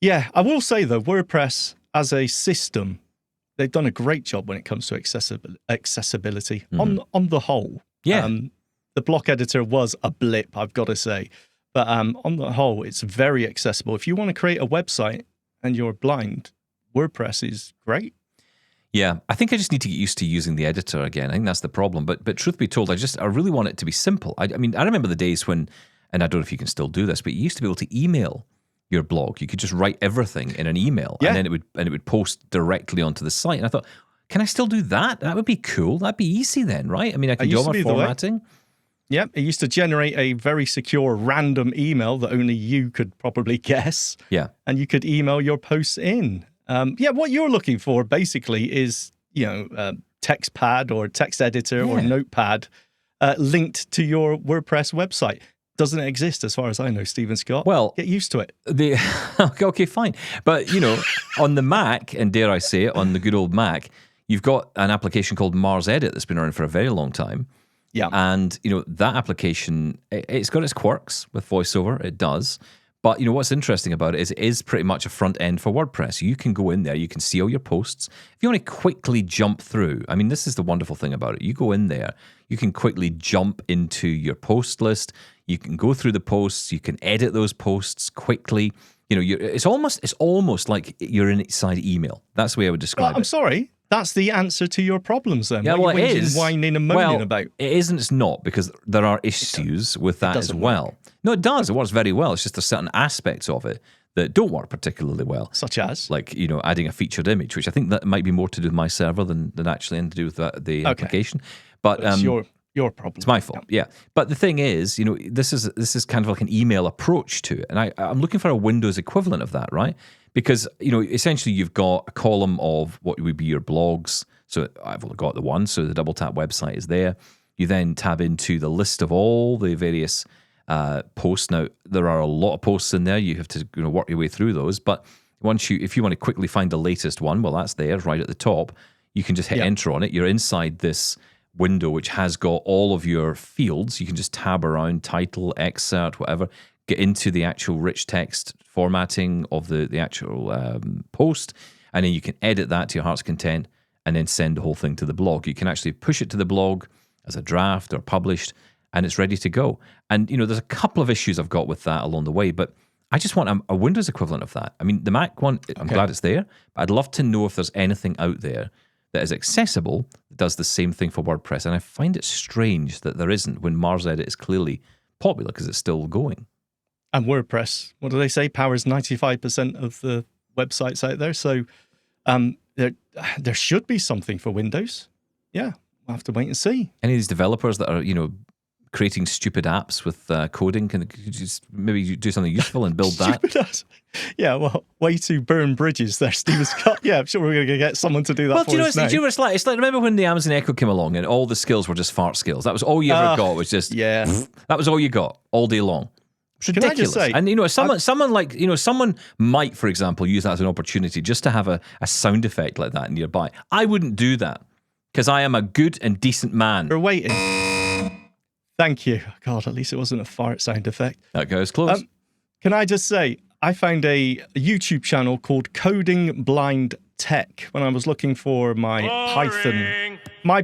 yeah, I will say though, WordPress as a system, they've done a great job when it comes to accessibility on the whole. Yeah. The block editor was a blip, I've got to say. But on the whole, it's very accessible. If you want to create a website and you're blind, WordPress is great. Yeah, I think I just need to get used to using the editor again. I think that's the problem. But truth be told, I really want it to be simple. I mean, I remember the days when, and I don't know if you can still do this, but you used to be able to email your blog. You could just write everything in an email, and then it would post directly onto the site. And I thought, can I still do that? That would be cool. That'd be easy then, right? I mean, I could do all my formatting. Yeah, it used to generate a very secure random email that only you could probably guess. Yeah, and you could email your posts in. What you're looking for basically is TextPad or text editor or Notepad linked to your WordPress website. Doesn't exist as far as I know, Stephen Scott. Well, get used to it. Okay, fine. But, on the Mac, and dare I say it, on the good old Mac, you've got an application called Mars Edit that's been around for a very long time. Yeah. And, that application, it's got its quirks with VoiceOver. It does. But, what's interesting about it is pretty much a front end for WordPress. You can go in there, you can see all your posts. If you want to quickly jump through, I mean, this is the wonderful thing about it. You go in there, you can quickly jump into your post list. You can go through the posts. You can edit those posts quickly. It's almost like you're inside email. That's the way I would describe it. I'm sorry. That's the answer to your problems then. Yeah, well, it is. Whining and moaning about. It isn't. It's not, because there are issues with that as well. Work. No, it does. It works very well. It's just there's certain aspects of it that don't work particularly well. Such as? Like, adding a featured image, which I think that might be more to do with my server than actually anything to do with the application. But it's your problem. It's my fault, yeah. But the thing is, this is kind of like an email approach to it. And I'm looking for a Windows equivalent of that, right? Because, essentially you've got a column of what would be your blogs. So I've only got the one, so the Double Tap website is there. You then tab into the list of all the various posts. Now, there are a lot of posts in there. You have to work your way through those. But if you want to quickly find the latest one, well, that's there right at the top. You can just hit enter on it. You're inside this window, which has got all of your fields. You can just tab around, title, excerpt, whatever, get into the actual rich text formatting of the actual post, and then you can edit that to your heart's content and then send the whole thing to the blog. You can actually push it to the blog as a draft or published, and it's ready to go. And, there's a couple of issues I've got with that along the way, but I just want a Windows equivalent of that. I mean, the Mac one, I'm glad it's there, but I'd love to know if there's anything out there that is accessible that does the same thing for WordPress. And I find it strange that there isn't when Mars Edit is clearly popular because it's still going. And WordPress, what do they say? Powers 95% of the websites out there. So there should be something for Windows. Yeah, we'll have to wait and see. Any of these developers that are, creating stupid apps with coding, can you just maybe do something useful and build that? Stupid apps. Yeah, well, way to burn bridges there, Stephen Scott. Yeah, I'm sure we're going to get someone to do that for us now. Do you know what it's like? It's like, remember when the Amazon Echo came along and all the skills were just fart skills? That was all you ever got. Was just that was all you got all day long. It's ridiculous. Can I just say, and someone might, for example, use that as an opportunity just to have a sound effect like that nearby. I wouldn't do that because I am a good and decent man. We're waiting. Thank you. God, at least it wasn't a fart sound effect. That goes close. Can I just say, I found a YouTube channel called Coding Blind Tech when I was looking for my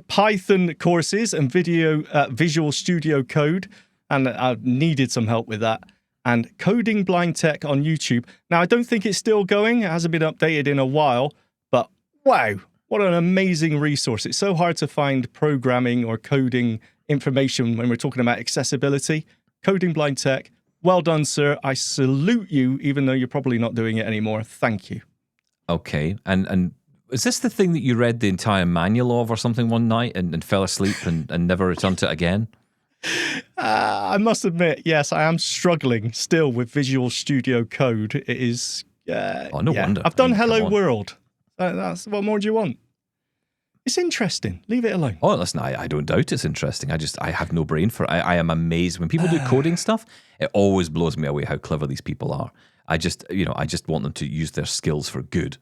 Python courses and Visual Studio Code, and I needed some help with that. And Coding Blind Tech on YouTube. Now, I don't think it's still going. It hasn't been updated in a while, but wow, what an amazing resource. It's so hard to find programming or coding information when we're talking about accessibility. Coding Blind Tech, well done, sir. I salute you, even though you're probably not doing it anymore. Thank you. Okay, and is this the thing that you read the entire manual of or something one night and fell asleep and never returned to it again? I must admit, yes, I am struggling still with Visual Studio Code. It is... no wonder. I've done Hello World. That's what more do you want? It's interesting. Leave it alone. Oh, listen, I don't doubt it's interesting. I have no brain for it. I am amazed. When people do coding stuff, it always blows me away how clever these people are. I just want them to use their skills for good.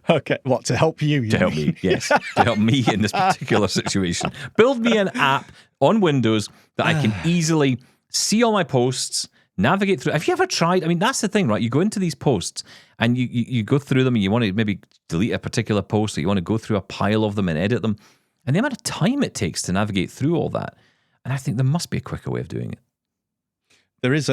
Okay, what, to help you? To help me, yes. To help me in this particular situation. Build me an app on Windows that I can easily see all my posts, navigate through. Have you ever tried? I mean, that's the thing, right? You go into these posts and you go through them and you want to maybe delete a particular post or you want to go through a pile of them and edit them. And the amount of time it takes to navigate through all that. And I think there must be a quicker way of doing it. There is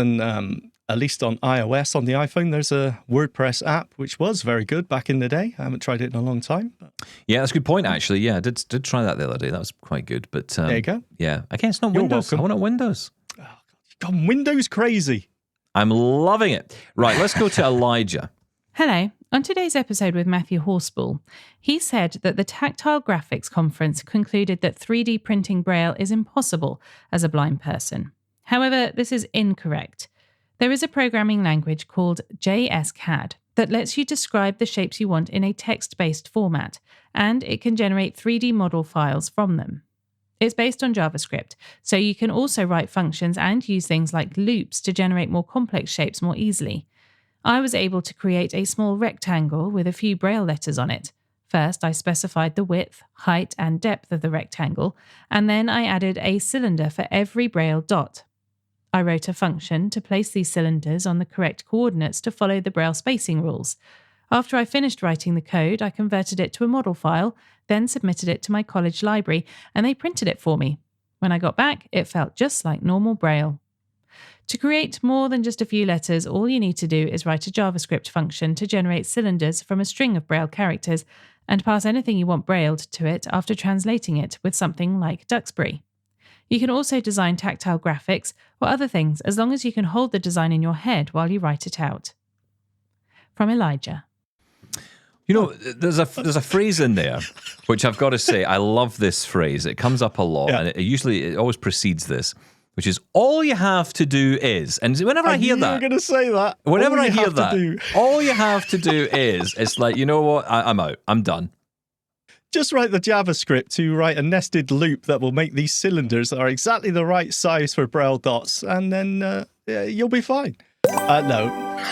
at least on iOS, on the iPhone, there's a WordPress app, which was very good back in the day. I haven't tried it in a long time. But... Yeah, that's a good point, actually. Yeah, I did try that the other day. That was quite good. But there you go. Yeah, again, it's not Windows. Welcome. I want it Windows. Oh, God, Windows crazy. I'm loving it. Right, let's go to Elijah. Hello. On today's episode with Matthew Horsball, he said that the Tactile Graphics Conference concluded that 3D printing Braille is impossible as a blind person. However, this is incorrect. There is a programming language called JSCAD that lets you describe the shapes you want in a text-based format, and it can generate 3D model files from them. It's based on JavaScript, so you can also write functions and use things like loops to generate more complex shapes more easily. I was able to create a small rectangle with a few Braille letters on it. First, I specified the width, height, and depth of the rectangle, and then I added a cylinder for every Braille dot. I wrote a function to place these cylinders on the correct coordinates to follow the Braille spacing rules. After I finished writing the code, I converted it to a model file, then submitted it to my college library, and they printed it for me. When I got back, it felt just like normal Braille. To create more than just a few letters, all you need to do is write a JavaScript function to generate cylinders from a string of Braille characters and pass anything you want brailled to it after translating it with something like Duxbury. You can also design tactile graphics or other things as long as you can hold the design in your head while you write it out. From Elijah. You know, there's a phrase in there, which I've got to say, I love this phrase. It comes up a lot, and it always precedes this, which is all you have to do is, and whenever I hear that, you're going to say that. Whenever I hear that, all you have to do is, it's like, you know what, I'm out, I'm done. Just write the JavaScript to write a nested loop that will make these cylinders that are exactly the right size for Braille dots, and then you'll be fine. No.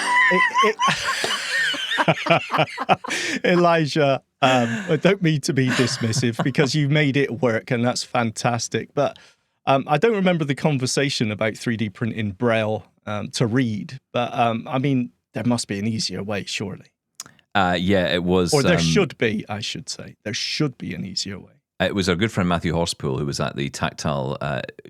Elijah, I don't mean to be dismissive because you made it work and that's fantastic. But I don't remember the conversation about 3D printing Braille to read. But I mean, there must be an easier way, surely. Yeah, it was. Or there should be, I should say. There should be an easier way. It was our good friend Matthew Horspool who was at the Tactile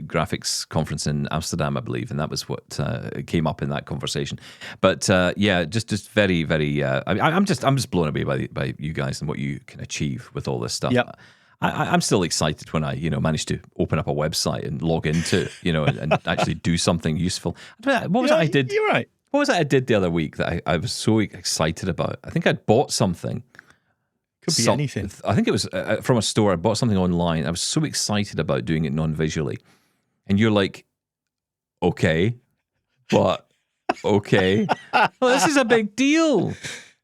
Graphics Conference in Amsterdam, I believe, and that was what came up in that conversation. But yeah, just very, very. I'm just blown away by you guys and what you can achieve with all this stuff. Yep. I'm still excited when I manage to open up a website and log into and actually do something useful. What was it I did? You're right. What was it I did the other week that I was so excited about? I think I'd bought something. Could be anything. I think it was from a store. I bought something online. I was so excited about doing it non-visually. And you're like, okay, but okay. Well, this is a big deal.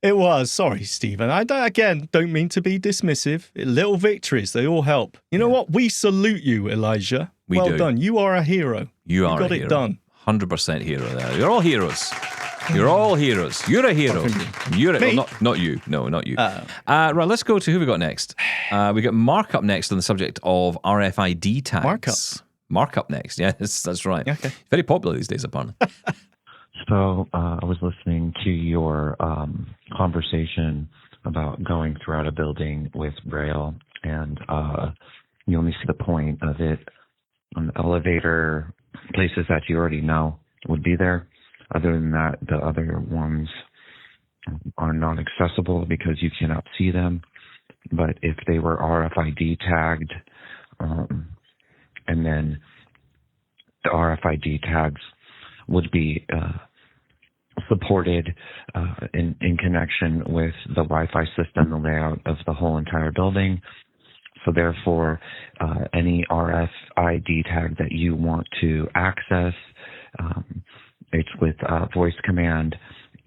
It was. Sorry, Stephen. I don't mean to be dismissive. Little victories, they all help. You know what? We salute you, Elijah. Well do. done. You are a hero. You are got a hero. it done. 100% hero there. You're all heroes. You're all heroes. You're a hero. You're Me? well, not you. No, not you. Right, let's go to who we got next. We got Mark up next on the subject of RFID tags. Mark up next. Yes, that's right. Okay. Very popular these days, apparently. So I was listening to your conversation about going throughout a building with Braille, and you only see the point of it on the elevator, places that you already know would be there. Other than that, the other ones are not accessible because you cannot see them. But if they were RFID tagged, and then the RFID tags would be supported in connection with the Wi-Fi system, the layout of the whole entire building. So therefore, any RFID tag that you want to access, it's with voice command,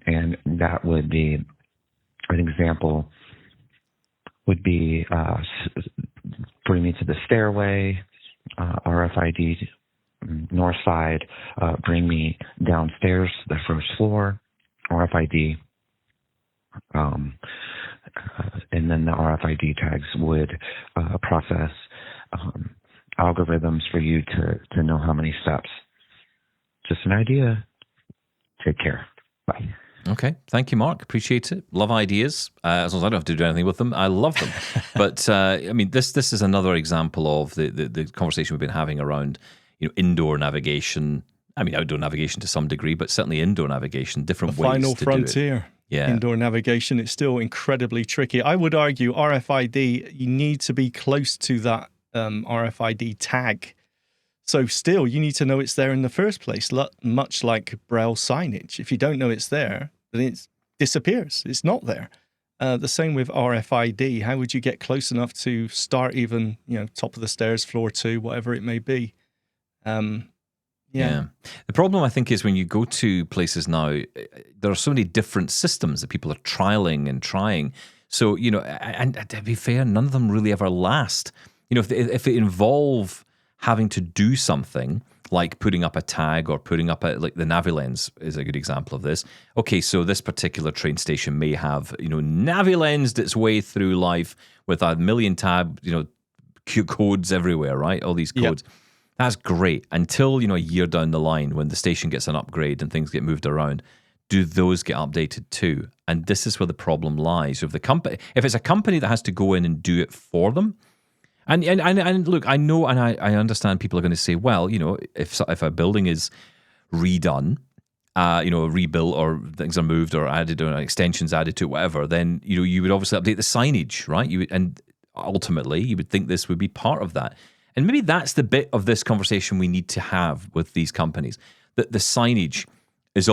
and that would be an example. Would be bring me to the stairway, RFID north side, bring me downstairs to the first floor, RFID, and then the RFID tags would process algorithms for you to know how many steps. Just an idea. Take care. Bye. Okay. Thank you, Mark. Appreciate it. Love ideas. As long as I don't have to do anything with them, I love them. But I mean, this is another example of the conversation we've been having around indoor navigation. I mean, outdoor navigation to some degree, but certainly indoor navigation, different ways Final to frontier. do it. Yeah. Indoor navigation, it's still incredibly tricky. I would argue RFID, you need to be close to that RFID tag. So still, you need to know it's there in the first place, much like Braille signage. If you don't know it's there, then it disappears. It's not there. The same with RFID. How would you get close enough to start even, top of the stairs, floor 2, whatever it may be? Yeah. The problem, I think, is when you go to places now, there are so many different systems that people are trialing and trying. So, and to be fair, none of them really ever last. If it involve having to do something like putting up a tag or putting up like the Navilens is a good example of this. Okay, so this particular train station may have, Navilensed its way through life with a million tab, codes everywhere, right? All these codes. Yep. That's great until, a year down the line when the station gets an upgrade and things get moved around. Do those get updated too? And this is where the problem lies. If it's a company that has to go in and do it for them, and look, I know and I understand people are going to say, well, if a building is redone, rebuilt or things are moved or added or extensions added to it, whatever, then you would obviously update the signage, right? And ultimately, you would think this would be part of that. And maybe that's the bit of this conversation we need to have with these companies. That the signage is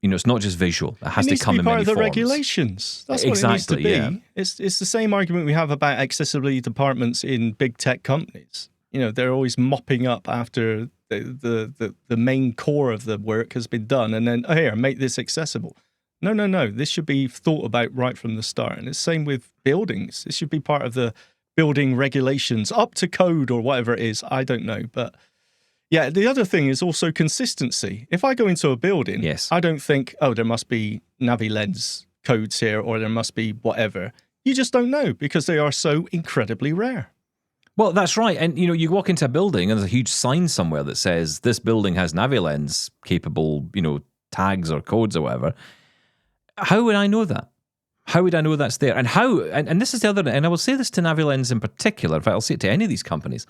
it's not just visual. It has to come in many forms. It needs to be part of the regulations. That's what it needs to be. Yeah. It's the same argument we have about accessibility departments in big tech companies. They're always mopping up after the main core of the work has been done, and then here, make this accessible. No. This should be thought about right from the start. And it's the same with buildings. This should be part of the building regulations, up to code or whatever it is. I don't know, but. Yeah, the other thing is also consistency. If I go into a building, yes, I don't think, there must be Navilens codes here or there must be whatever. You just don't know because they are so incredibly rare. Well, that's right. And, you walk into a building and there's a huge sign somewhere that says this building has Navilens capable, tags or codes or whatever. How would I know that? How would I know that's there? And how? And this is the other. And I will say this to NaviLens in particular. In fact, I'll say it to any of these companies.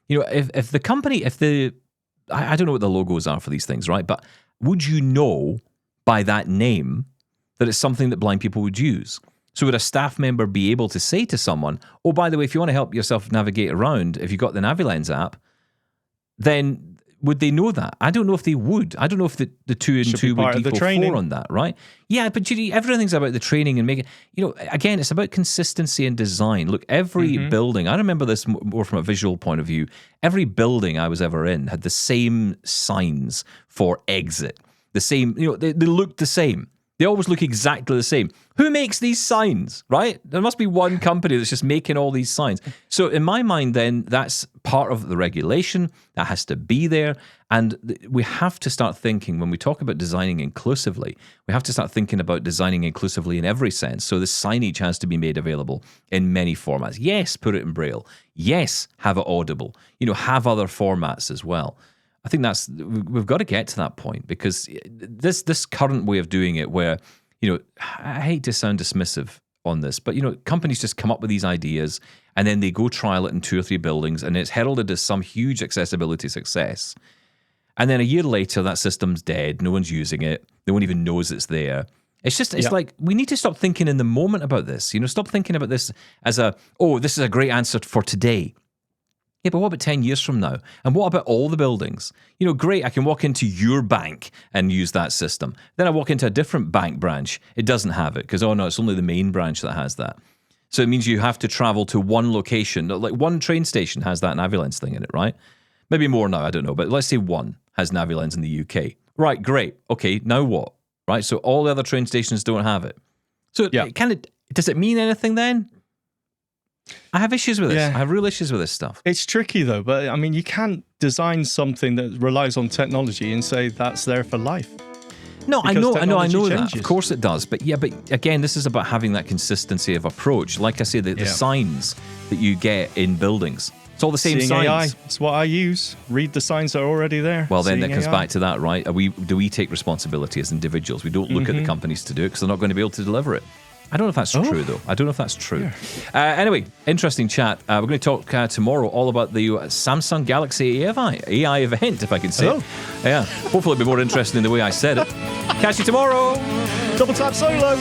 You know, if the company, I don't know what the logos are for these things, right? But would you know by that name that it's something that blind people would use? So would a staff member be able to say to someone, oh, by the way, if you want to help yourself navigate around, if you've got the NaviLens app, then would they know that? I don't know if they would. I don't know if the 2 and 2 would equal 4 on that, right? Yeah, but everything's about the training and making, again, it's about consistency and design. Look, every building, I remember this more from a visual point of view, every building I was ever in had the same signs for exit. The same, they looked the same. They always look exactly the same. Who makes these signs, right? There must be one company that's just making all these signs. So in my mind, then, that's part of the regulation. That has to be there. And we have to start thinking, when we talk about designing inclusively, we have to start thinking about designing inclusively in every sense. So the signage has to be made available in many formats. Yes, put it in Braille. Yes, have it audible. Have other formats as well. I think we've got to get to that point, because this current way of doing it where, I hate to sound dismissive on this, but, companies just come up with these ideas and then they go trial it in 2 or 3 buildings and it's heralded as some huge accessibility success. And then a year later, that system's dead. No one's using it. No one even knows it's there. It's like, we need to stop thinking in the moment about this. Stop thinking about this as this is a great answer for today. Yeah, but what about 10 years from now? And what about all the buildings? Great, I can walk into your bank and use that system. Then I walk into a different bank branch. It doesn't have it because, it's only the main branch that has that. So it means you have to travel to one location. Like one train station has that NaviLens thing in it, right? Maybe more now, I don't know. But let's say one has NaviLens in the UK. Right, great. Okay, now what? Right, so all the other train stations don't have it. So does it mean anything then? I have issues with this. I have real issues with this stuff. It's tricky though, but I mean, you can't design something that relies on technology and say that's there for life. No, I know changes. that. Of course it does. But again, this is about having that consistency of approach. Like I say, the signs that you get in buildings. It's all the same signs. AI, it's what I use. Read the signs that are already there. Well, then that comes back to that, right? Do we take responsibility as individuals? We don't look at the companies to do it because they're not going to be able to deliver it. I don't know if that's true, though. I don't know if that's true. Yeah. Anyway, interesting chat. We're going to talk tomorrow all about the Samsung Galaxy AI event, if I can say it. Yeah. Hopefully it'll be more interesting than the way I said it. Catch you tomorrow. Double tap solo.